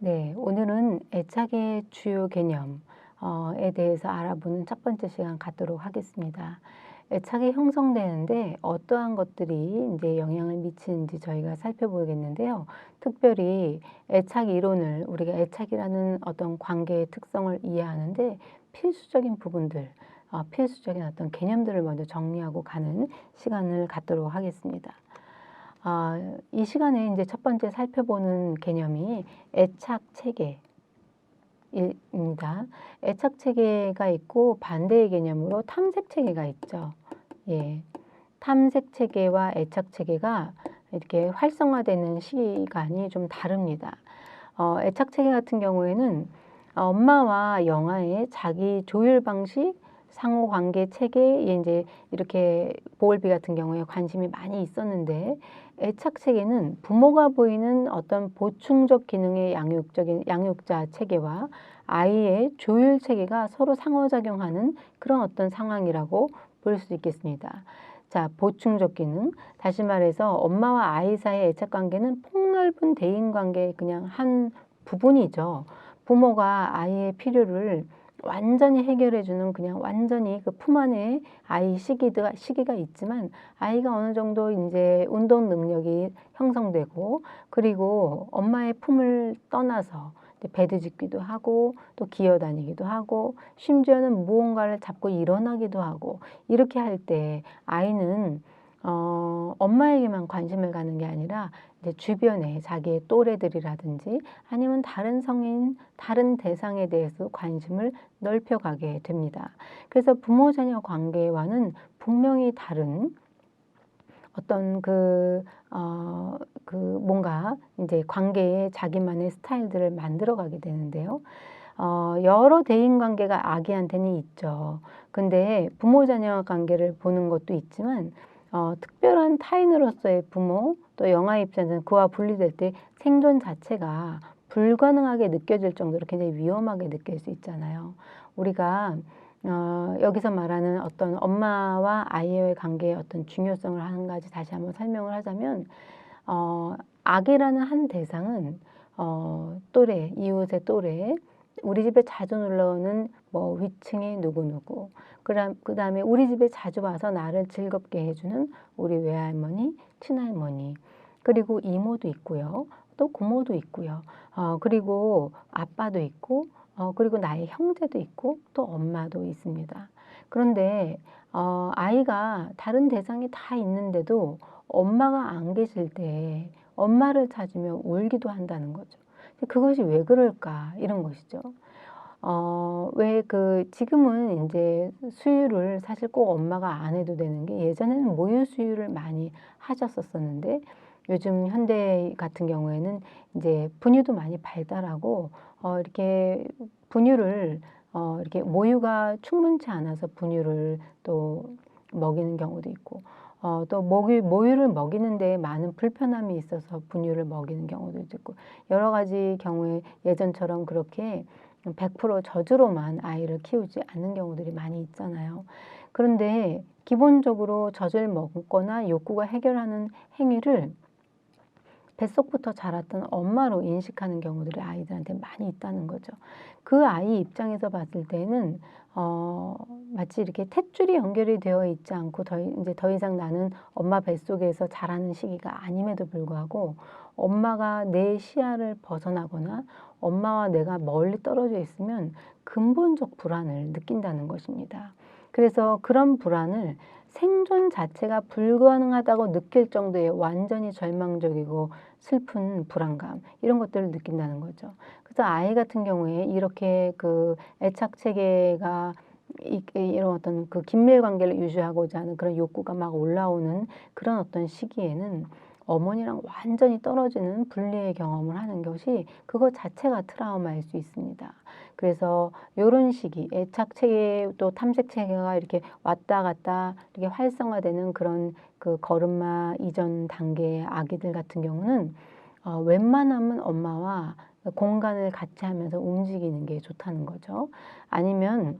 네, 오늘은 애착의 주요 개념에 대해서 알아보는 첫 번째 시간 갖도록 하겠습니다. 애착이 형성되는데 어떠한 것들이 이제 영향을 미치는지 저희가 살펴보겠는데요. 특별히 애착 이론을 우리가 애착이라는 어떤 관계의 특성을 이해하는데 필수적인 부분들, 필수적인 어떤 개념들을 먼저 정리하고 가는 시간을 갖도록 하겠습니다. 이 시간에 이제 첫 번째 살펴보는 개념이 애착 체계입니다. 애착 체계가 있고 반대의 개념으로 탐색 체계가 있죠. 예. 탐색 체계와 애착 체계가 이렇게 활성화되는 시간이 좀 다릅니다. 애착 체계 같은 경우에는 엄마와 영아의 자기 조율 방식, 상호 관계 체계에 이제 이렇게 보울비 같은 경우에 관심이 많이 있었는데 애착 체계는 부모가 보이는 어떤 보충적 기능의 양육자 체계와 아이의 조율 체계가 서로 상호작용하는 그런 어떤 상황이라고 볼 수 있겠습니다. 자, 보충적 기능. 다시 말해서 엄마와 아이 사이의 애착 관계는 폭넓은 대인 관계의 그냥 한 부분이죠. 부모가 아이의 필요를 완전히 해결해주는 그냥 완전히 그 품 안에 아이 시기가 있지만 아이가 어느 정도 이제 운동 능력이 형성되고 그리고 엄마의 품을 떠나서 배드 짚기도 하고 또 기어다니기도 하고 심지어는 무언가를 잡고 일어나기도 하고 이렇게 할 때 아이는 엄마에게만 관심을 가는 게 아니라 이제 주변에 자기의 또래들이라든지 아니면 다른 성인, 다른 대상에 대해서 관심을 넓혀가게 됩니다. 그래서 부모-자녀 관계와는 분명히 다른 어떤 뭔가 이제 관계에 자기만의 스타일들을 만들어가게 되는데요. 여러 대인 관계가 아기한테는 있죠. 근데 부모-자녀 관계를 보는 것도 있지만 특별한 타인으로서의 부모, 또 영아 입장에서는 그와 분리될 때 생존 자체가 불가능하게 느껴질 정도로 굉장히 위험하게 느낄 수 있잖아요. 우리가 여기서 말하는 어떤 엄마와 아이의 관계의 어떤 중요성을 한 가지 다시 한번 설명을 하자면 아기라는 한 대상은 또래, 이웃의 또래, 우리 집에 자주 놀러 오는 뭐 위층의 누구누구, 그다음에 우리 집에 자주 와서 나를 즐겁게 해주는 우리 외할머니, 친할머니, 그리고 이모도 있고요. 또 고모도 있고요. 그리고 아빠도 있고, 그리고 나의 형제도 있고, 또 엄마도 있습니다. 그런데 아이가 다른 대상이 다 있는데도 엄마가 안 계실 때 엄마를 찾으며 울기도 한다는 거죠. 그것이 왜 그럴까? 이런 것이죠. 왜 지금은 이제 수유를 사실 꼭 엄마가 안 해도 되는 게 예전에는 모유 수유를 많이 하셨었는데 요즘 현대 같은 경우에는 이제 분유도 많이 발달하고 이렇게 분유를 이렇게 모유가 충분치 않아서 분유를 또 먹이는 경우도 있고 또 모유를 먹이는데 많은 불편함이 있어서 분유를 먹이는 경우도 있고 여러 가지 경우에 예전처럼 그렇게 100% 젖으로만 아이를 키우지 않는 경우들이 많이 있잖아요. 그런데 기본적으로 젖을 먹거나 욕구가 해결하는 행위를 뱃속부터 자랐던 엄마로 인식하는 경우들이 아이들한테 많이 있다는 거죠. 그 아이 입장에서 봤을 때는 마치 이렇게 탯줄이 연결이 되어 있지 않고 이제 더 이상 나는 엄마 뱃속에서 자라는 시기가 아님에도 불구하고 엄마가 내 시야를 벗어나거나 엄마와 내가 멀리 떨어져 있으면 근본적 불안을 느낀다는 것입니다. 그래서 그런 불안을 생존 자체가 불가능하다고 느낄 정도의 완전히 절망적이고 슬픈 불안감 이런 것들을 느낀다는 거죠. 그래서 아이 같은 경우에 이렇게 애착 체계가 이런 어떤 긴밀 관계를 유지하고자 하는 그런 욕구가 막 올라오는 그런 어떤 시기에는 어머니랑 완전히 떨어지는 분리의 경험을 하는 것이 그것 자체가 트라우마일 수 있습니다. 그래서 이런 시기, 애착 체계 또 탐색 체계가 이렇게 왔다 갔다 이렇게 활성화되는 그런 걸음마 이전 단계의 아기들 같은 경우는 웬만하면 엄마와 공간을 같이 하면서 움직이는 게 좋다는 거죠. 아니면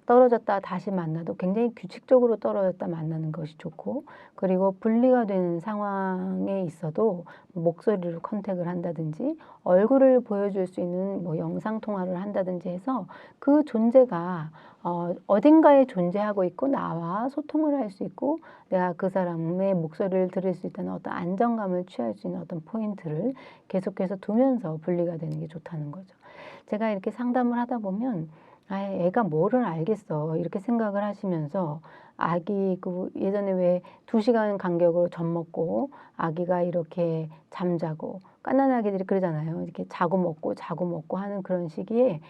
떨어졌다 다시 만나도 굉장히 규칙적으로 떨어졌다 만나는 것이 좋고, 그리고 분리가 되는 상황에 있어도 목소리로 컨택을 한다든지 얼굴을 보여줄 수 있는 뭐 영상 통화를 한다든지 해서 그 존재가 어딘가에 존재하고 있고 나와 소통을 할 수 있고 내가 그 사람의 목소리를 들을 수 있다는 어떤 안정감을 취할 수 있는 어떤 포인트를 계속해서 두면서 분리가 되는 게 좋다는 거죠. 제가 이렇게 상담을 하다 보면 애가 뭐를 알겠어 이렇게 생각을 하시면서, 아기 그 예전에 왜 2시간 간격으로 젖 먹고 아기가 이렇게 잠자고 갓난아기들이 그러잖아요. 이렇게 자고 먹고 하는 그런 시기에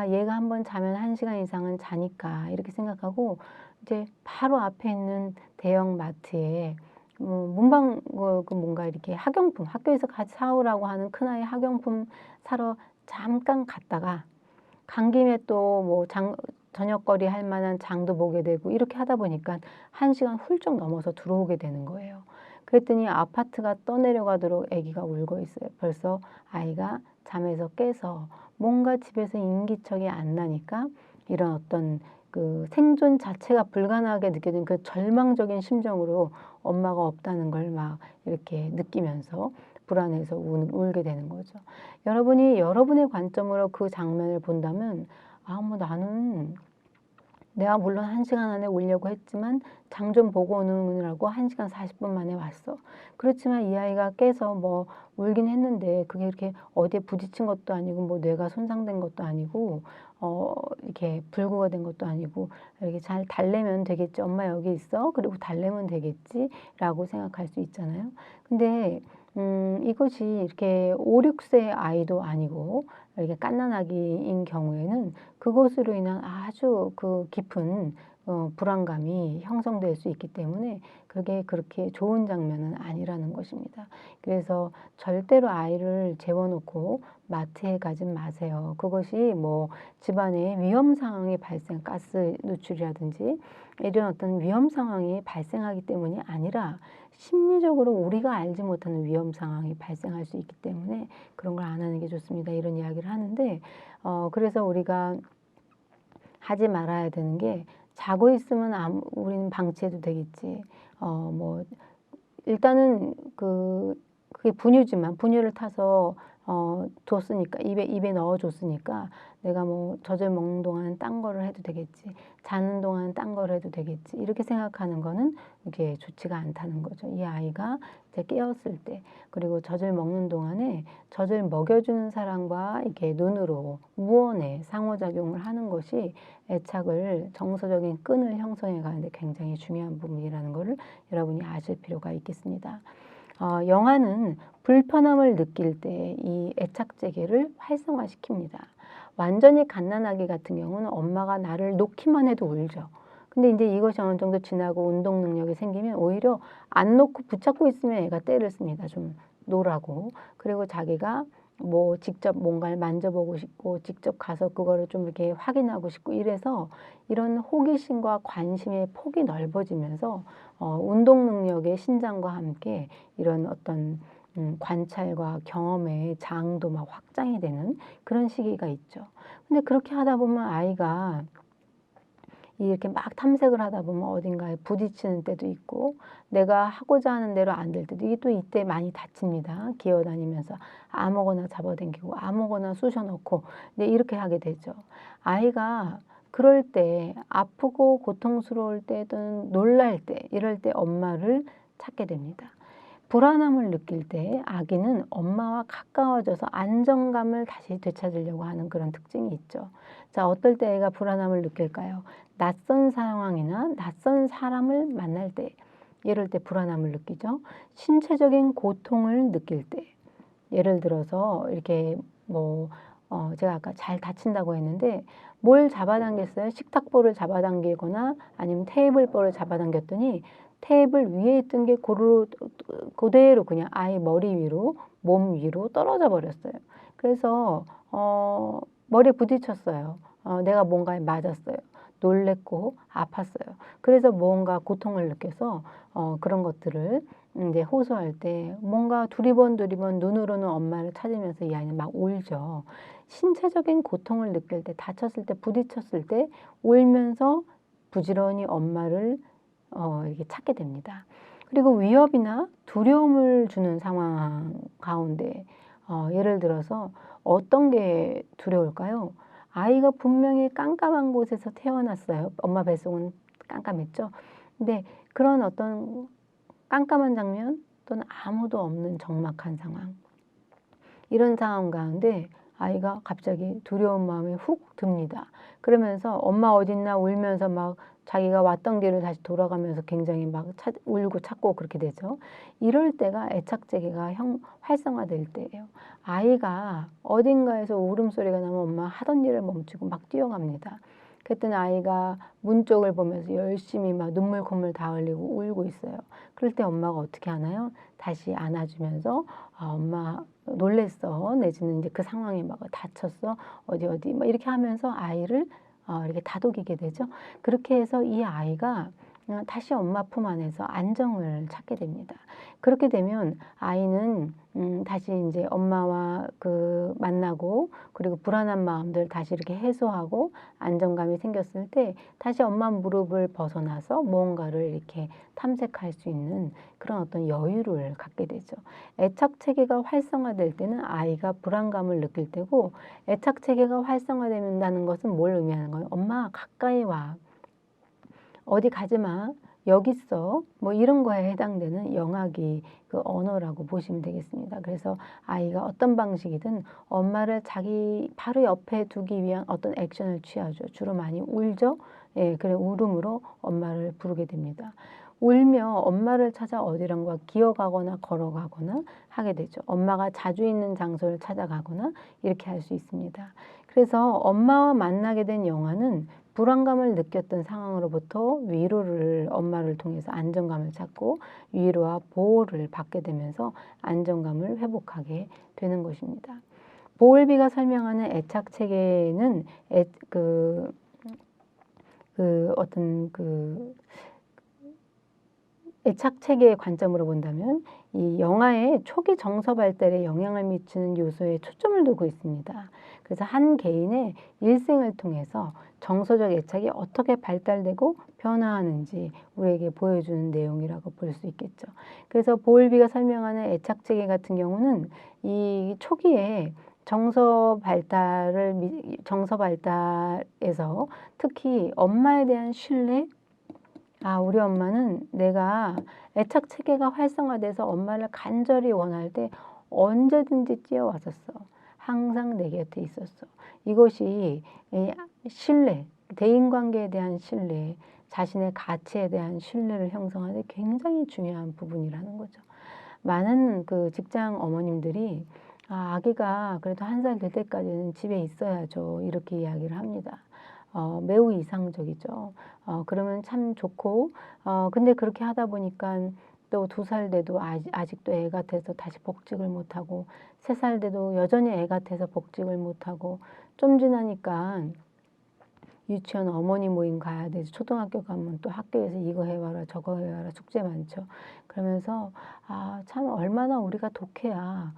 얘가 한번 자면 1시간 이상은 자니까 이렇게 생각하고 이제 바로 앞에 있는 대형 마트에 문방 그 뭔가 이렇게 학용품, 학교에서 같이 사오라고 하는 큰아이 학용품 사러 잠깐 갔다가 간 김에 또 뭐 저녁거리 할 만한 장도 보게 되고 이렇게 하다 보니까 1시간 훌쩍 넘어서 들어오게 되는 거예요. 그랬더니 아파트가 떠내려가도록 아기가 울고 있어요. 벌써 아이가 잠에서 깨서 뭔가 집에서 인기척이 안 나니까 이런 어떤 그 생존 자체가 불가능하게 느껴진 그 절망적인 심정으로 엄마가 없다는 걸 막 이렇게 느끼면서 불안해서 울게 되는 거죠. 여러분이 여러분의 관점으로 그 장면을 본다면 뭐 나는 내가 물론 1시간 안에 오려고 했지만 장 좀 보고 오느라고 1시간 40분 만에 왔어. 그렇지만 이 아이가 깨서 뭐 울긴 했는데 그게 이렇게 어디에 부딪힌 것도 아니고 뭐 뇌가 손상된 것도 아니고 이렇게 불구가 된 것도 아니고 이렇게 잘 달래면 되겠지. 엄마 여기 있어. 그리고 달래면 되겠지라고 생각할 수 있잖아요. 근데 이것이 이렇게 5, 6세 아이도 아니고 이렇게 갓난아기인 경우에는 그것으로 인한 아주 그 깊은 불안감이 형성될 수 있기 때문에 그게 그렇게 좋은 장면은 아니라는 것입니다. 그래서 절대로 아이를 재워놓고 마트에 가지 마세요. 그것이 뭐 집안에 위험 상황이 발생, 가스 누출이라든지 이런 어떤 위험 상황이 발생하기 때문이 아니라 심리적으로 우리가 알지 못하는 위험 상황이 발생할 수 있기 때문에 그런 걸 안 하는 게 좋습니다. 이런 이야기를 하는데 그래서 우리가 하지 말아야 되는 게, 자고 있으면 우리는 방치해도 되겠지. 뭐 일단은 그게 분유지만 분유를 타서 줬으니까 입에 넣어줬으니까 내가 뭐 젖을 먹는 동안 딴 거를 해도 되겠지, 자는 동안 딴 거를 해도 되겠지 이렇게 생각하는 거는 이게 좋지가 않다는 거죠. 이 아이가 이제 깨었을 때, 그리고 젖을 먹는 동안에 젖을 먹여주는 사람과 이렇게 눈으로 무언의 상호작용을 하는 것이 애착을, 정서적인 끈을 형성해 가는데 굉장히 중요한 부분이라는 것을 여러분이 아실 필요가 있겠습니다. 영아는 불편함을 느낄 때 이 애착재계를 활성화시킵니다. 완전히 갓난아기 같은 경우는 엄마가 나를 놓기만 해도 울죠. 근데 이제 이것이 어느 정도 지나고 운동 능력이 생기면 오히려 안 놓고 붙잡고 있으면 애가 떼를 씁니다. 좀 놓으라고. 그리고 자기가 뭐 직접 뭔가를 만져보고 싶고 직접 가서 그거를 좀 이렇게 확인하고 싶고 이래서 이런 호기심과 관심의 폭이 넓어지면서 운동 능력의 신장과 함께 이런 어떤 관찰과 경험의 장도 막 확장이 되는 그런 시기가 있죠. 근데 그렇게 하다 보면 아이가 이렇게 막 탐색을 하다 보면 어딘가에 부딪히는 때도 있고 내가 하고자 하는 대로 안 될 때도, 이게 또 이때 많이 다칩니다. 기어다니면서 아무거나 잡아당기고 아무거나 쑤셔넣고 이제 이렇게 하게 되죠. 아이가 그럴 때, 아프고 고통스러울 때든 놀랄 때, 이럴 때 엄마를 찾게 됩니다. 불안함을 느낄 때 아기는 엄마와 가까워져서 안정감을 다시 되찾으려고 하는 그런 특징이 있죠. 자, 어떨 때 애가 불안함을 느낄까요? 낯선 상황이나 낯선 사람을 만날 때, 이럴 때 불안함을 느끼죠. 신체적인 고통을 느낄 때, 예를 들어서 이렇게 뭐 제가 아까 잘 다친다고 했는데 뭘 잡아당겼어요? 식탁볼을 잡아당기거나 아니면 테이블볼을 잡아당겼더니 테이블 위에 있던 게 그대로 그냥 아이 머리 위로, 몸 위로 떨어져 버렸어요. 그래서 머리에 부딪혔어요. 내가 뭔가에 맞았어요. 놀랬고 아팠어요. 그래서 뭔가 고통을 느껴서 그런 것들을 이제 호소할 때 뭔가 두리번 눈으로는 엄마를 찾으면서 이 아이는 막 울죠. 신체적인 고통을 느낄 때, 다쳤을 때, 부딪혔을 때 울면서 부지런히 엄마를 이렇게 찾게 됩니다. 그리고 위협이나 두려움을 주는 상황 가운데 예를 들어서 어떤 게 두려울까요? 아이가 분명히 깜깜한 곳에서 태어났어요. 엄마 뱃속은 깜깜했죠. 근데 그런 어떤 깜깜한 장면 또는 아무도 없는 적막한 상황, 이런 상황 가운데 아이가 갑자기 두려운 마음이 훅 듭니다. 그러면서 엄마 어딨나 울면서 막 자기가 왔던 길을 다시 돌아가면서 굉장히 막 울고 찾고 그렇게 되죠. 이럴 때가 애착체계가 활성화될 때예요. 아이가 어딘가에서 울음소리가 나면 엄마 하던 일을 멈추고 막 뛰어갑니다. 그랬더니 아이가 문 쪽을 보면서 열심히 막 눈물 콧물 다 흘리고 울고 있어요. 그럴 때 엄마가 어떻게 하나요? 다시 안아주면서 엄마 놀랬어. 내지는 이제 그 상황에 막 다쳤어. 어디 막 이렇게 하면서 아이를 이렇게 다독이게 되죠. 그렇게 해서 이 아이가 다시 엄마 품 안에서 안정을 찾게 됩니다. 그렇게 되면 아이는 다시 이제 엄마와 만나고 그리고 불안한 마음들 다시 이렇게 해소하고 안정감이 생겼을 때 다시 엄마 무릎을 벗어나서 무언가를 이렇게 탐색할 수 있는 그런 어떤 여유를 갖게 되죠. 애착 체계가 활성화될 때는 아이가 불안감을 느낄 때고, 애착 체계가 활성화된다는 것은 뭘 의미하는 거예요? 엄마 가까이 와. 어디 가지 마. 여기 있어. 뭐 이런 거에 해당되는 영악이 그 언어라고 보시면 되겠습니다. 그래서 아이가 어떤 방식이든 엄마를 자기 바로 옆에 두기 위한 어떤 액션을 취하죠. 주로 많이 울죠. 예, 그래 울음으로 엄마를 부르게 됩니다. 울며 엄마를 찾아 어디론가 기어가거나 걸어가거나 하게 되죠. 엄마가 자주 있는 장소를 찾아가거나 이렇게 할 수 있습니다. 그래서 엄마와 만나게 된 영화는 불안감을 느꼈던 상황으로부터 위로를 엄마를 통해서 안정감을 찾고 위로와 보호를 받게 되면서 안정감을 회복하게 되는 것입니다. 보울비가 설명하는 애착 체계는 애착 체계의 관점으로 본다면 이 영화의 초기 정서 발달에 영향을 미치는 요소에 초점을 두고 있습니다. 그래서 한 개인의 일생을 통해서 정서적 애착이 어떻게 발달되고 변화하는지 우리에게 보여주는 내용이라고 볼 수 있겠죠. 그래서 보울비가 설명하는 애착 체계 같은 경우는 이 초기에 정서 발달에서 특히 엄마에 대한 신뢰, 우리 엄마는 내가 애착 체계가 활성화돼서 엄마를 간절히 원할 때 언제든지 뛰어왔었어. 항상 내 곁에 있었어. 이것이 신뢰, 대인관계에 대한 신뢰, 자신의 가치에 대한 신뢰를 형성하는 데 굉장히 중요한 부분이라는 거죠. 많은 그 직장 어머님들이 아기가 그래도 1살 될 때까지는 집에 있어야죠. 이렇게 이야기를 합니다. 매우 이상적이죠. 그러면 참 좋고, 근데 그렇게 하다 보니까 또 2살 돼도 아직도 애 같아서 다시 복직을 못하고, 3살 돼도 여전히 애 같아서 복직을 못하고, 좀 지나니까 유치원 어머니 모임 가야 되지. 초등학교 가면 또 학교에서 이거 해와라 저거 해와라 숙제 많죠. 그러면서 참 얼마나 우리가 독해야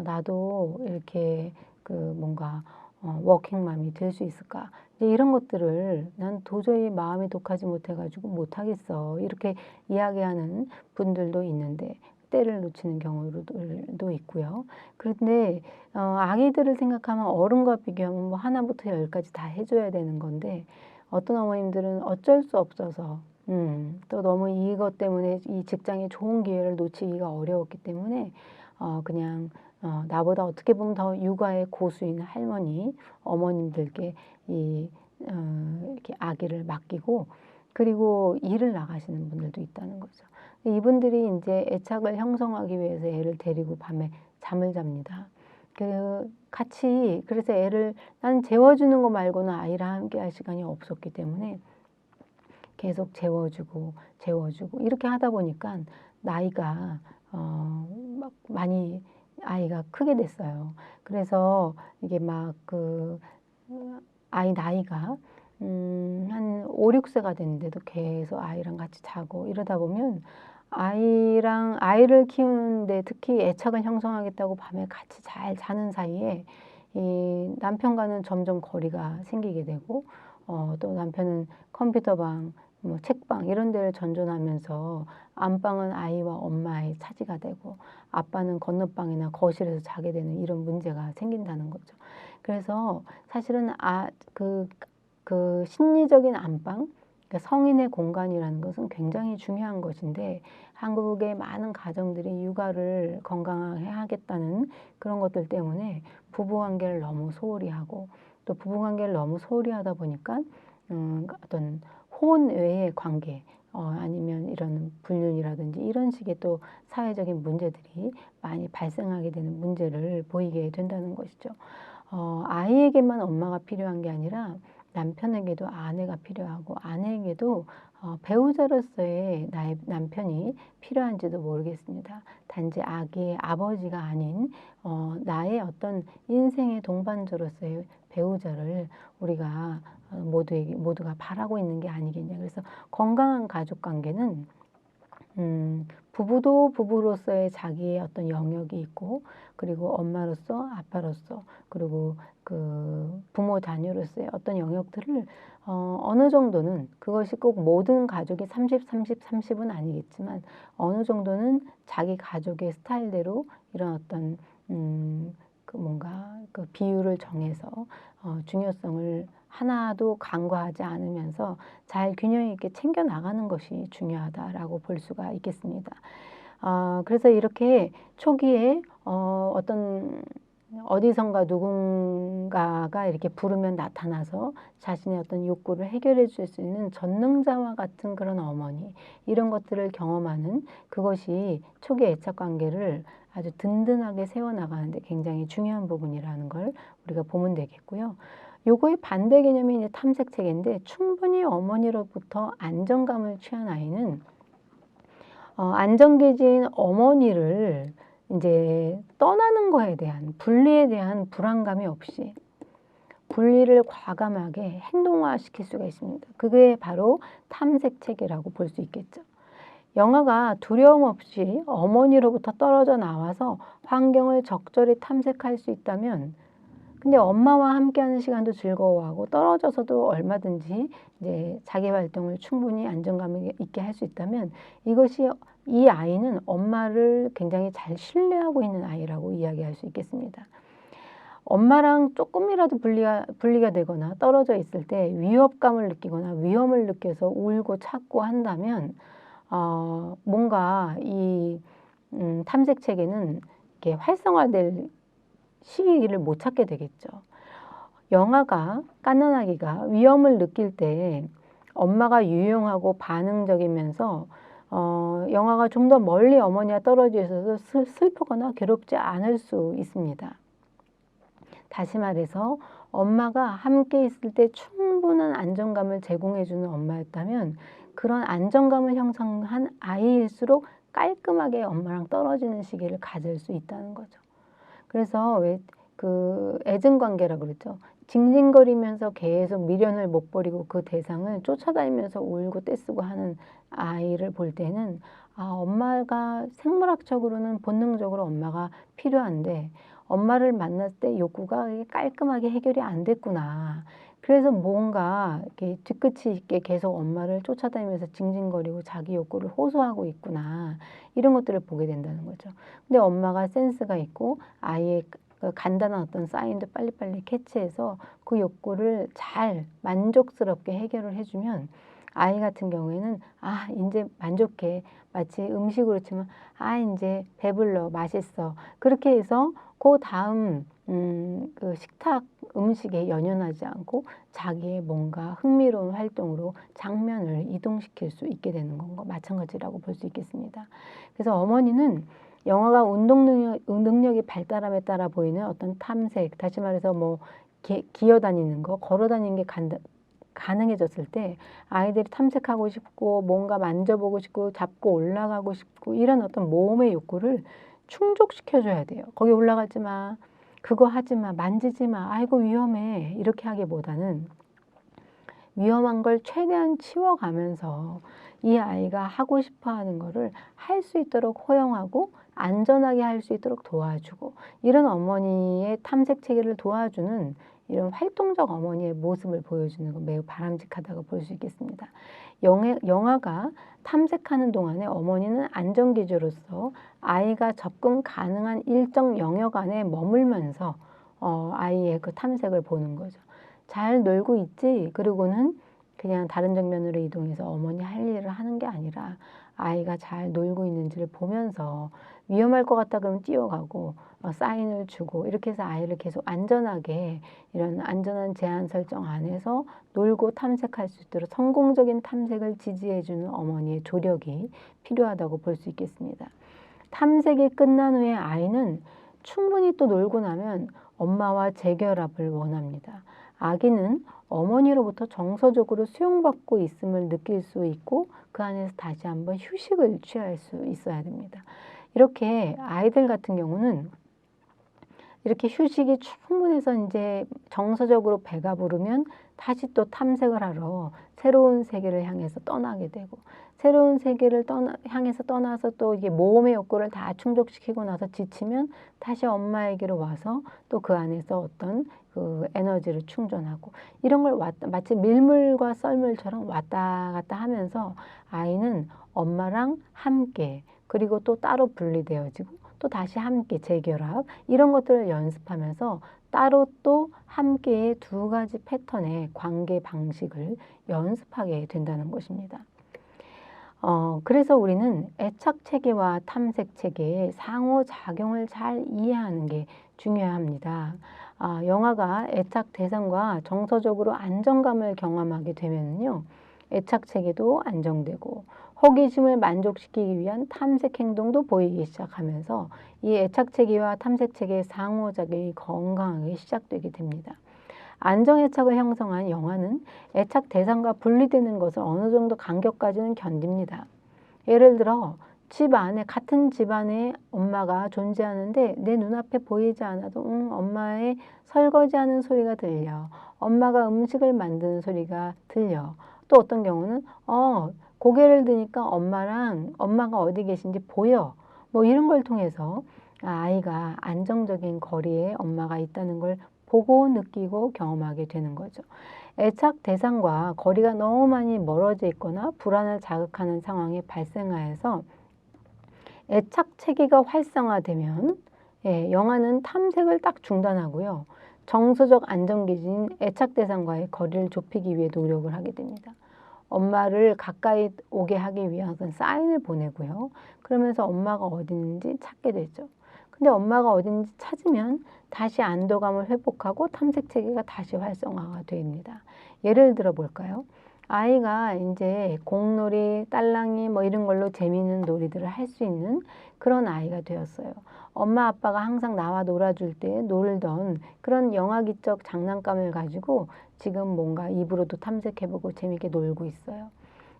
나도 이렇게 뭔가 워킹맘이 될 수 있을까. 이제 이런 것들을 난 도저히 마음이 독하지 못해가지고 못하겠어. 이렇게 이야기하는 분들도 있는데 때를 놓치는 경우도 있고요. 그런데 아기들을 생각하면 어른과 비교하면 뭐 하나부터 열까지 다 해줘야 되는 건데 어떤 어머님들은 어쩔 수 없어서 또 너무 이것 때문에 이 직장에 좋은 기회를 놓치기가 어려웠기 때문에 그냥 나보다 어떻게 보면 더 육아의 고수인 할머니, 어머님들께 이렇게 아기를 맡기고 그리고 일을 나가시는 분들도 있다는 거죠. 이분들이 이제 애착을 형성하기 위해서 애를 데리고 밤에 잠을 잡니다. 그래서 애를 나는 재워주는 거 말고는 아이랑 함께 할 시간이 없었기 때문에 계속 재워주고 이렇게 하다 보니까 나이가 막 많이 아이가 크게 됐어요. 그래서 이게 막 아이 나이가 한 5, 6세가 됐는데도 계속 아이랑 같이 자고 이러다 보면 아이를 키우는데 특히 애착을 형성하겠다고 밤에 같이 잘 자는 사이에 이 남편과는 점점 거리가 생기게 되고 또 남편은 컴퓨터방, 뭐 책방 이런 데를 전전하면서 안방은 아이와 엄마의 차지가 되고 아빠는 건너방이나 거실에서 자게 되는 이런 문제가 생긴다는 거죠. 그래서 사실은 그 심리적인 안방, 그러니까 성인의 공간이라는 것은 굉장히 중요한 것인데 한국의 많은 가정들이 육아를 건강하게 하겠다는 그런 것들 때문에 부부관계를 너무 소홀히 하고 또 부부관계를 너무 소홀히 하다 보니까 어떤 혼 외의 관계 아니면 이런 불륜이라든지 이런 식의 또 사회적인 문제들이 많이 발생하게 되는 문제를 보이게 된다는 것이죠. 아이에게만 엄마가 필요한 게 아니라 남편에게도 아내가 필요하고 아내에게도 배우자로서의 나의 남편이 필요한지도 모르겠습니다. 단지 아기의 아버지가 아닌 나의 어떤 인생의 동반자로서의 배우자를 우리가 모두가 바라고 있는 게 아니겠냐. 그래서 건강한 가족 관계는 부부도 부부로서의 자기의 어떤 영역이 있고 그리고 엄마로서 아빠로서 그리고 그 부모 자녀로서의 어떤 영역들을 어느 정도는 그것이 꼭 모든 가족이 30, 30, 30은 아니겠지만 어느 정도는 자기 가족의 스타일대로 이런 어떤 그 뭔가 그 비율을 정해서 중요성을 하나도 간과하지 않으면서 잘 균형 있게 챙겨 나가는 것이 중요하다라고 볼 수가 있겠습니다. 그래서 이렇게 초기에 어디선가 누군가가 이렇게 부르면 나타나서 자신의 어떤 욕구를 해결해 줄 수 있는 전능자와 같은 그런 어머니, 이런 것들을 경험하는 그것이 초기 애착 관계를 아주 든든하게 세워나가는데 굉장히 중요한 부분이라는 걸 우리가 보면 되겠고요. 요거의 반대 개념이 이제 탐색 체계인데 충분히 어머니로부터 안정감을 취한 아이는 안정기지인 어머니를 이제 떠나는 거에 대한 분리에 대한 불안감이 없이 분리를 과감하게 행동화시킬 수가 있습니다. 그게 바로 탐색 체계라고 볼 수 있겠죠. 영아가 두려움 없이 어머니로부터 떨어져 나와서 환경을 적절히 탐색할 수 있다면 근데 엄마와 함께하는 시간도 즐거워하고 떨어져서도 얼마든지 이제 자기 활동을 충분히 안정감 있게 할 수 있다면 이 아이는 엄마를 굉장히 잘 신뢰하고 있는 아이라고 이야기할 수 있겠습니다. 엄마랑 조금이라도 분리가 되거나 떨어져 있을 때 위협감을 느끼거나 위험을 느껴서 울고 찾고 한다면 뭔가 이 탐색 체계는 이렇게 활성화될 시기를 못 찾게 되겠죠. 갓난 아기가 위험을 느낄 때 엄마가 유용하고 반응적이면서 영아가 좀 더 멀리 어머니와 떨어져 있어서 슬프거나 괴롭지 않을 수 있습니다. 다시 말해서 엄마가 함께 있을 때 충분한 안정감을 제공해주는 엄마였다면 그런 안정감을 형성한 아이일수록 깔끔하게 엄마랑 떨어지는 시기를 가질 수 있다는 거죠. 그래서 왜 그 애증관계라고 그랬죠. 징징거리면서 계속 미련을 못 버리고 그 대상을 쫓아다니면서 울고 떼쓰고 하는 아이를 볼 때는 엄마가 생물학적으로는 본능적으로 엄마가 필요한데 엄마를 만났을 때 욕구가 깔끔하게 해결이 안 됐구나. 그래서 뭔가 이렇게 뒤끝이 있게 계속 엄마를 쫓아다니면서 징징거리고 자기 욕구를 호소하고 있구나. 이런 것들을 보게 된다는 거죠. 근데 엄마가 센스가 있고 아이의 그 간단한 어떤 사인도 빨리빨리 캐치해서 그 욕구를 잘 만족스럽게 해결을 해주면 아이 같은 경우에는 이제 만족해. 마치 음식으로 치면 이제 배불러. 맛있어. 그렇게 해서 그 다음 그 식탁 음식에 연연하지 않고 자기의 뭔가 흥미로운 활동으로 장면을 이동시킬 수 있게 되는 것과 마찬가지라고 볼 수 있겠습니다. 그래서 어머니는 영아가 운동 능력이 발달함에 따라 보이는 어떤 탐색, 다시 말해서 뭐 기어다니는 거, 걸어다니는 게 가능해졌을 때 아이들이 탐색하고 싶고 뭔가 만져보고 싶고 잡고 올라가고 싶고 이런 어떤 모험의 욕구를 충족시켜줘야 돼요. 거기 올라가지 마, 그거 하지 마, 만지지 마, 아이고 위험해 이렇게 하기보다는 위험한 걸 최대한 치워가면서 이 아이가 하고 싶어 하는 거를 할 수 있도록 허용하고 안전하게 할 수 있도록 도와주고, 이런 어머니의 탐색 체계를 도와주는 이런 활동적 어머니의 모습을 보여주는 건 매우 바람직하다고 볼 수 있겠습니다. 영화가 탐색하는 동안에 어머니는 안전기주로서 아이가 접근 가능한 일정 영역 안에 머물면서 아이의 그 탐색을 보는 거죠. 잘 놀고 있지? 그리고는 그냥 다른 장면으로 이동해서 어머니 할 일을 하는 게 아니라 아이가 잘 놀고 있는지를 보면서 위험할 것 같다 그러면 뛰어가고 사인을 주고, 이렇게 해서 아이를 계속 안전하게 이런 안전한 제한 설정 안에서 놀고 탐색할 수 있도록 성공적인 탐색을 지지해주는 어머니의 조력이 필요하다고 볼 수 있겠습니다. 탐색이 끝난 후에 아이는 충분히 또 놀고 나면 엄마와 재결합을 원합니다. 아기는 어머니로부터 정서적으로 수용받고 있음을 느낄 수 있고 그 안에서 다시 한번 휴식을 취할 수 있어야 됩니다. 이렇게 아이들 같은 경우는 이렇게 휴식이 충분해서 이제 정서적으로 배가 부르면 다시 또 탐색을 하러 새로운 세계를 향해서 떠나게 되고, 새로운 세계를 향해서 떠나서 또 이게 모험의 욕구를 다 충족시키고 나서 지치면 다시 엄마에게로 와서 또 그 안에서 어떤 그 에너지를 충전하고, 이런 걸 마치 밀물과 썰물처럼 왔다 갔다 하면서 아이는 엄마랑 함께, 그리고 또 따로 분리되어지고 또 다시 함께 재결합, 이런 것들을 연습하면서 따로 또 함께의 두 가지 패턴의 관계 방식을 연습하게 된다는 것입니다. 그래서 우리는 애착 체계와 탐색 체계의 상호작용을 잘 이해하는 게 중요합니다. 영화가 애착 대상과 정서적으로 안정감을 경험하게 되면요, 애착 체계도 안정되고 호기심을 만족시키기 위한 탐색 행동도 보이기 시작하면서 이 애착 체계와 탐색 체계의 상호작용이 건강하게 시작되게 됩니다. 안정애착을 형성한 영화는 애착 대상과 분리되는 것을 어느 정도 간격까지는 견딥니다. 예를 들어 같은 집안에 엄마가 존재하는데 내 눈앞에 보이지 않아도 엄마의 설거지하는 소리가 들려, 엄마가 음식을 만드는 소리가 들려, 또 어떤 경우는 고개를 드니까 엄마가 어디 계신지 보여, 뭐 이런 걸 통해서 아이가 안정적인 거리에 엄마가 있다는 걸 보고 느끼고 경험하게 되는 거죠. 애착 대상과 거리가 너무 많이 멀어져 있거나 불안을 자극하는 상황이 발생하여서 애착 체계가 활성화되면 영화는 탐색을 딱 중단하고요, 정서적 안정기지인 애착 대상과의 거리를 좁히기 위해 노력을 하게 됩니다. 엄마를 가까이 오게 하기 위한 사인을 보내고요, 그러면서 엄마가 어디 있는지 찾게 되죠. 근데 엄마가 어디 있는지 찾으면 다시 안도감을 회복하고 탐색 체계가 다시 활성화가 됩니다. 예를 들어 볼까요? 아이가 이제 공놀이, 딸랑이 뭐 이런 걸로 재미있는 놀이들을 할 수 있는 그런 아이가 되었어요. 엄마 아빠가 항상 나와 놀아줄 때 놀던 그런 영화기적 장난감을 가지고 지금 뭔가 입으로도 탐색해보고 재미있게 놀고 있어요.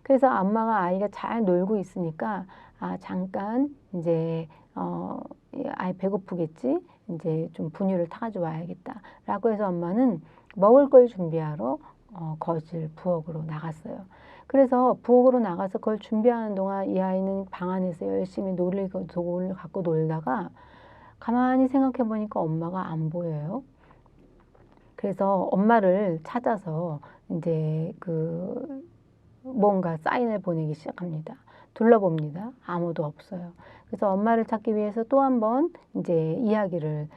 그래서 엄마가 아이가 잘 놀고 있으니까 잠깐 이제 아이 배고프겠지, 이제 좀 분유를 타가지고 와야겠다라고 해서 엄마는 먹을 걸 준비하러 거실 부엌으로 나갔어요. 그래서 부엌으로 나가서 그걸 준비하는 동안 이 아이는 방 안에서 열심히 놀이동을 갖고 놀다가 가만히 생각해 보니까 엄마가 안 보여요. 그래서 엄마를 찾아서 이제 뭔가 사인을 보내기 시작합니다. 둘러봅니다. 아무도 없어요. 그래서 엄마를 찾기 위해서 또 한 번 이제 이야기를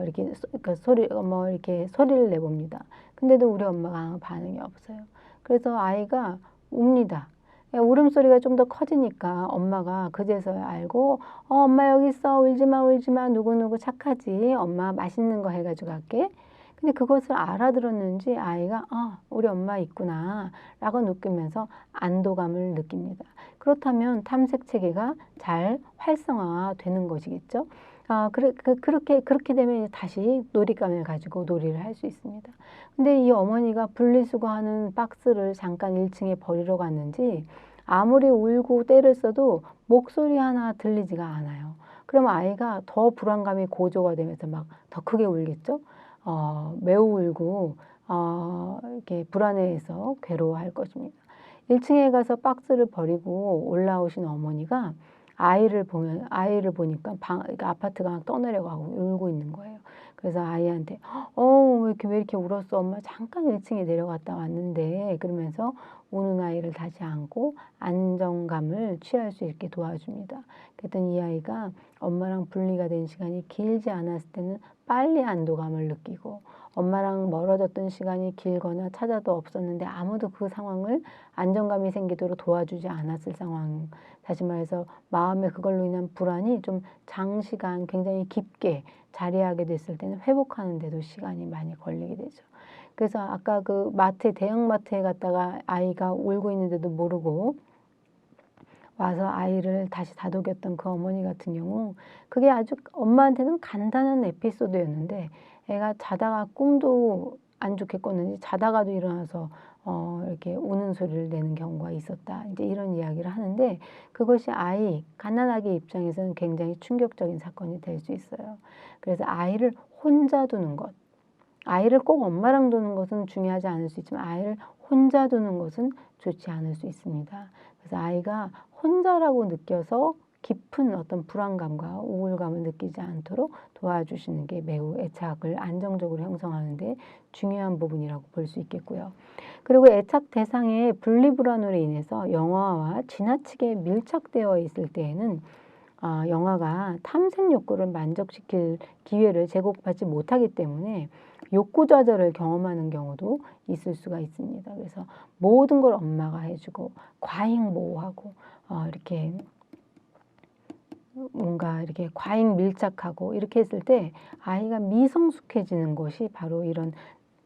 이렇게 이렇게 소리를 내봅니다. 근데도 우리 엄마가 아무 반응이 없어요. 그래서 아이가 웁니다. 울음소리가 좀 더 커지니까 엄마가 그제서야 알고 엄마 여기 있어, 울지 마 울지 마, 누구누구 착하지, 엄마 맛있는 거 해가지고 갈게. 근데 그것을 알아들었는지 아이가 우리 엄마 있구나 라고 느끼면서 안도감을 느낍니다. 그렇다면 탐색 체계가 잘 활성화되는 것이겠죠. 그렇게 되면 다시 놀잇감을 가지고 놀이를 할 수 있습니다. 근데 이 어머니가 분리수거하는 박스를 잠깐 1층에 버리러 갔는지 아무리 울고 떼를 써도 목소리 하나 들리지가 않아요. 그럼 아이가 더 불안감이 고조가 되면서 막 더 크게 울겠죠. 매우 울고 이렇게 불안해해서 괴로워할 것입니다. 1층에 가서 박스를 버리고 올라오신 어머니가 아이를 보니까 그러니까 아파트가 막 떠내려가고 울고 있는 거예요. 그래서 아이한테 왜 이렇게 울었어? 엄마 잠깐 1층에 내려갔다 왔는데 그러면서 우는 아이를 다시 안고 안정감을 취할 수 있게 도와줍니다. 그랬더니 이 아이가 엄마랑 분리가 된 시간이 길지 않았을 때는 빨리 안도감을 느끼고 엄마랑 멀어졌던 시간이 길거나 찾아도 없었는데 아무도 그 상황을 안정감이 생기도록 도와주지 않았을 상황. 다시 말해서 마음에 그걸로 인한 불안이 좀 장시간 굉장히 깊게 자리하게 됐을 때는 회복하는 데도 시간이 많이 걸리게 되죠. 그래서 아까 그 대형마트에 갔다가 아이가 울고 있는데도 모르고 와서 아이를 다시 다독였던 그 어머니 같은 경우 그게 아주 엄마한테는 간단한 에피소드였는데 애가 자다가 꿈도 안 좋게 꿨는지 자다가도 일어나서 이렇게 우는 소리를 내는 경우가 있었다. 이제 이런 이야기를 하는데 그것이 갓난아기 입장에서는 굉장히 충격적인 사건이 될 수 있어요. 그래서 아이를 혼자 두는 것, 아이를 꼭 엄마랑 두는 것은 중요하지 않을 수 있지만 아이를 혼자 두는 것은 좋지 않을 수 있습니다. 그래서 아이가 혼자라고 느껴서 깊은 어떤 불안감과 우울감을 느끼지 않도록 도와주시는 게 매우 애착을 안정적으로 형성하는 데 중요한 부분이라고 볼 수 있겠고요. 그리고 애착 대상의 분리불안으로 인해서 영화와 지나치게 밀착되어 있을 때에는 영화가 탐색 욕구를 만족시킬 기회를 제공받지 못하기 때문에 욕구 좌절을 경험하는 경우도 있을 수가 있습니다. 그래서 모든 걸 엄마가 해주고 과잉 보호하고 이렇게 뭔가 이렇게 과잉 밀착하고 이렇게 했을 때 아이가 미성숙해지는 것이 바로 이런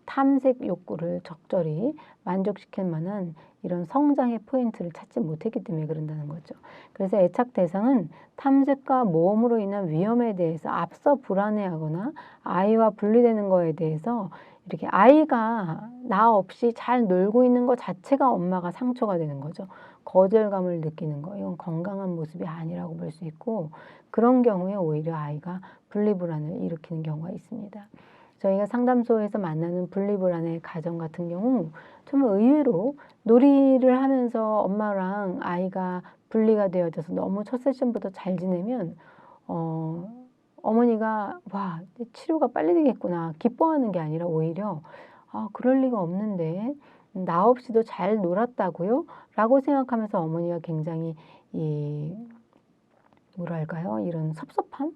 탐색 욕구를 적절히 만족시킬 만한 이런 성장의 포인트를 찾지 못했기 때문에 그런다는 거죠. 그래서 애착 대상은 탐색과 모험으로 인한 위험에 대해서 앞서 불안해하거나 아이와 분리되는 거에 대해서 이렇게 아이가 나 없이 잘 놀고 있는 것 자체가 엄마가 상처가 되는 거죠. 거절감을 느끼는 거, 이건 건강한 모습이 아니라고 볼 수 있고 그런 경우에 오히려 아이가 분리불안을 일으키는 경우가 있습니다. 저희가 상담소에서 만나는 분리불안의 가정 같은 경우 좀 의외로 놀이를 하면서 엄마랑 아이가 분리가 되어져서 너무 첫 세션부터 잘 지내면 어머니가 와 치료가 빨리 되겠구나 기뻐하는 게 아니라 오히려 그럴 리가 없는데 나 없이도 잘 놀았다고요? 라고 생각하면서 어머니가 굉장히 뭐랄까요? 이런 섭섭함?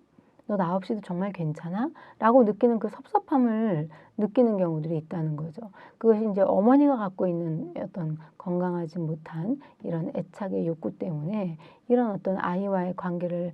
너 나 없이도 정말 괜찮아? 라고 느끼는 그 섭섭함을 느끼는 경우들이 있다는 거죠. 그것이 이제 어머니가 갖고 있는 어떤 건강하지 못한 이런 애착의 욕구 때문에 이런 어떤 아이와의 관계를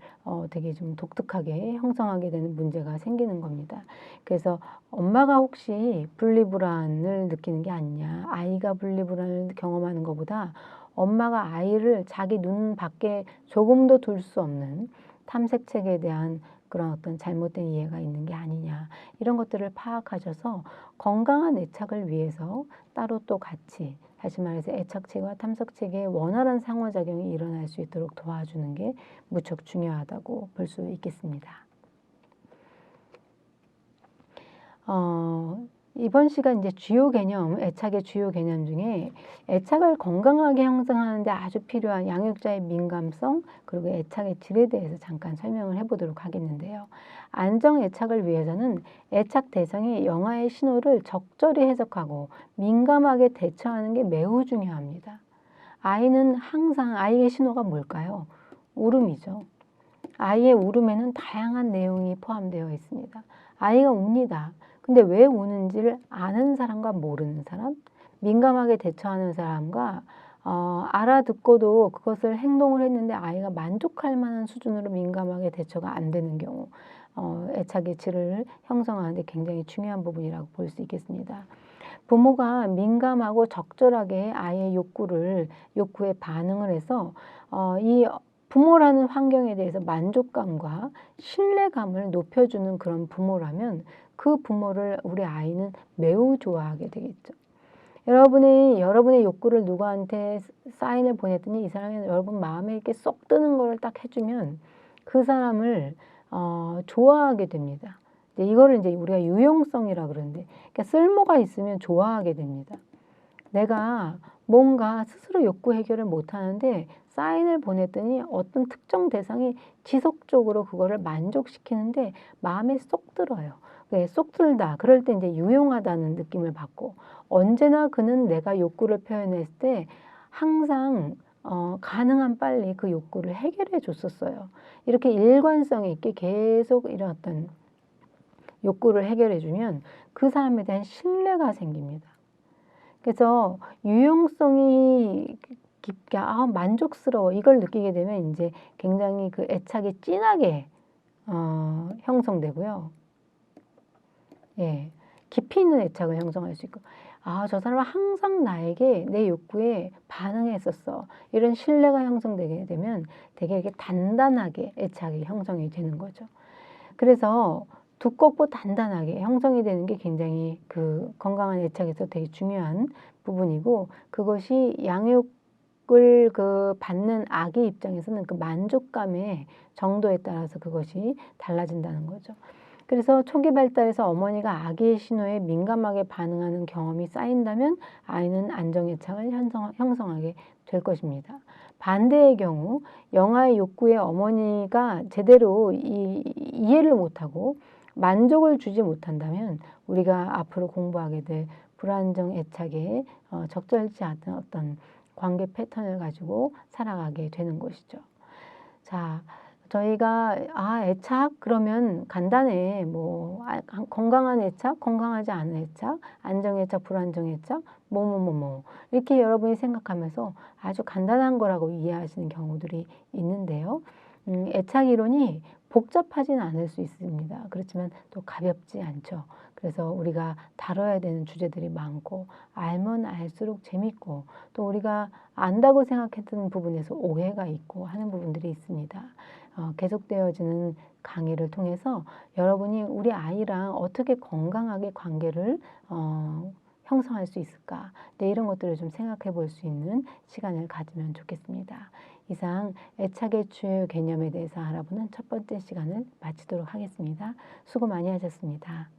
되게 좀 독특하게 형성하게 되는 문제가 생기는 겁니다. 그래서 엄마가 혹시 분리불안을 느끼는 게 아니냐, 아이가 분리불안을 경험하는 것보다 엄마가 아이를 자기 눈 밖에 조금도 둘 수 없는 탐색책에 대한 그런 어떤 잘못된 이해가 있는 게 아니냐 이런 것들을 파악하셔서 건강한 애착을 위해서 따로 또 같이 다시 말해서 애착체와 탐색책의 원활한 상호작용이 일어날 수 있도록 도와주는 게 무척 중요하다고 볼 수 있겠습니다. 이번 시간 이제 애착의 주요 개념 중에 애착을 건강하게 형성하는데 아주 필요한 양육자의 민감성 그리고 애착의 질에 대해서 잠깐 설명을 해보도록 하겠는데요. 안정 애착을 위해서는 애착 대상이 영아의 신호를 적절히 해석하고 민감하게 대처하는 게 매우 중요합니다. 아이의 신호가 뭘까요? 울음이죠. 아이의 울음에는 다양한 내용이 포함되어 있습니다. 아이가 웁니다. 근데 왜 우는지를 아는 사람과 모르는 사람, 민감하게 대처하는 사람과 알아듣고도 그것을 행동을 했는데 아이가 만족할 만한 수준으로 민감하게 대처가 안 되는 경우 애착의 질을 형성하는 데 굉장히 중요한 부분이라고 볼 수 있겠습니다. 부모가 민감하고 적절하게 아이의 욕구에 반응을 해서 이 부모라는 환경에 대해서 만족감과 신뢰감을 높여주는 그런 부모라면 그 부모를 우리 아이는 매우 좋아하게 되겠죠. 여러분의 욕구를 누구한테 사인을 보냈더니 이 사람이 여러분 마음에 이렇게 쏙 드는 걸 딱 해주면 그 사람을 좋아하게 됩니다. 이거를 이제 우리가 유용성이라 그러는데 그러니까 쓸모가 있으면 좋아하게 됩니다. 내가 뭔가 스스로 욕구 해결을 못하는데 사인을 보냈더니 어떤 특정 대상이 지속적으로 그거를 만족시키는데 마음에 쏙 들어요. 네, 쏙 들다. 그럴 때 이제 유용하다는 느낌을 받고 언제나 그는 내가 욕구를 표현했을 때 항상 가능한 빨리 그 욕구를 해결해 줬었어요. 이렇게 일관성 있게 계속 이런 어떤 욕구를 해결해 주면 그 사람에 대한 신뢰가 생깁니다. 그래서 유용성이 깊게 만족스러워 이걸 느끼게 되면 이제 굉장히 그 애착이 진하게 형성되고요. 예, 깊이 있는 애착을 형성할 수 있고, 저 사람은 항상 나에게 내 욕구에 반응했었어. 이런 신뢰가 형성되게 되면 되게 이렇게 단단하게 애착이 형성이 되는 거죠. 그래서 두껍고 단단하게 형성이 되는 게 굉장히 그 건강한 애착에서 되게 중요한 부분이고, 그것이 양육을 그 받는 아기 입장에서는 그 만족감의 정도에 따라서 그것이 달라진다는 거죠. 그래서 초기 발달에서 어머니가 아기의 신호에 민감하게 반응하는 경험이 쌓인다면 아이는 안정애착을 형성하게 될 것입니다. 반대의 경우 영아의 욕구에 어머니가 제대로 이해를 못하고 만족을 주지 못한다면 우리가 앞으로 공부하게 될 불안정 애착에 적절치 않은 어떤 관계 패턴을 가지고 살아가게 되는 것이죠. 자, 저희가 애착 그러면 간단해. 뭐 건강한 애착, 건강하지 않은 애착, 안정 애착, 불안정 애착, 이렇게 여러분이 생각하면서 아주 간단한 거라고 이해하시는 경우들이 있는데요. 애착 이론이 복잡하진 않을 수 있습니다. 그렇지만 또 가볍지 않죠. 그래서 우리가 다뤄야 되는 주제들이 많고 알면 알수록 재밌고 또 우리가 안다고 생각했던 부분에서 오해가 있고 하는 부분들이 있습니다. 계속되어지는 강의를 통해서 여러분이 우리 아이랑 어떻게 건강하게 관계를 형성할 수 있을까? 네, 이런 것들을 좀 생각해 볼 수 있는 시간을 가지면 좋겠습니다. 이상 애착의 주요 개념에 대해서 알아보는 첫 번째 시간을 마치도록 하겠습니다. 수고 많이 하셨습니다.